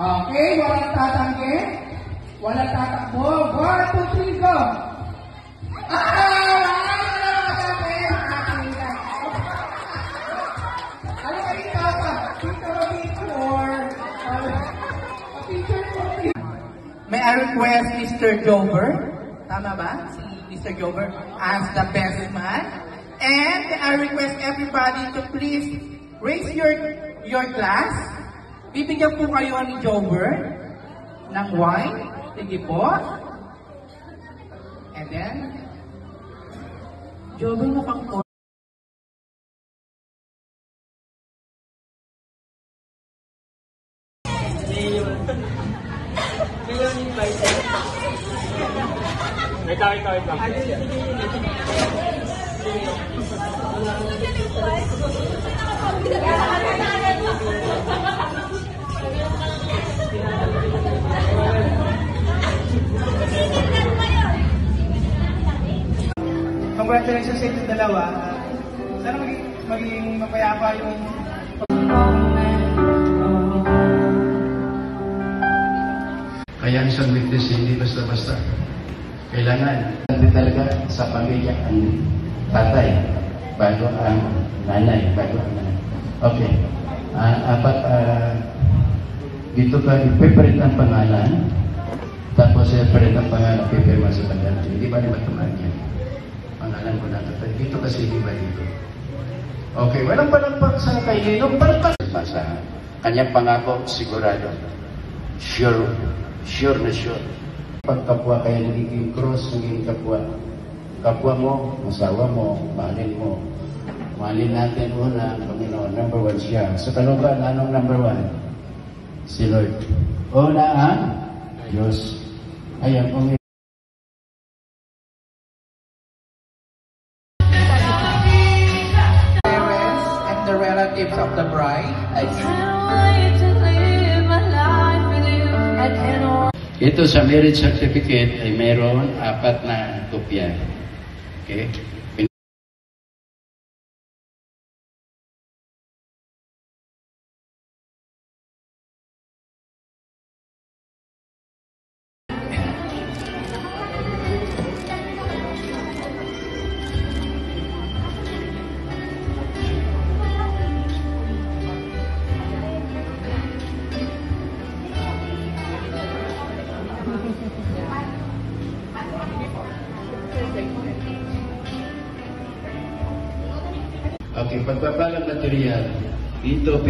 Okay, walang tatanggi. Walang tatakbo. 1, 2, 3, go! May I request Mr. Jover? Tama ba? Si Mr. Jover as the best man. And I request everybody to please raise your glass. Bibigyan po kayo ni Jover ng wine. Sige po. And then, Jover na pang po. Ikaw. Congratulations sa inyong dalawa. Sana maging mapayapa yung kaya isang witness hindi basta-basta. Kailangan talaga sa pamilya ang tatay bago ang nanay, Okay. Dito ka i-preparate ang pangalan, tapos i-preparate ang pangalan, pipirma sa pangalan. Hindi ba naman tumaan yan? Pangalan ko na tatay. Dito kasi hindi ba dito? Okay, walang palagpak sa kayo. Palagpak sa kanyang pangako, sigurado. Sure na sure. Pagkapwa kaya nagiging cross, naging kapwa. Kapwa mo, masawa mo, mahalin mo. Mahalin natin una, Panginoon, number 1 siya. Sa kaluban, anong number 1? Si Lord. Una ang Diyos. Ayan, kung Parents and the relatives of the bride. ito sa marriage certificate ay mayroon 4 na kopya. Okay? Okay, pagbabalang material, dito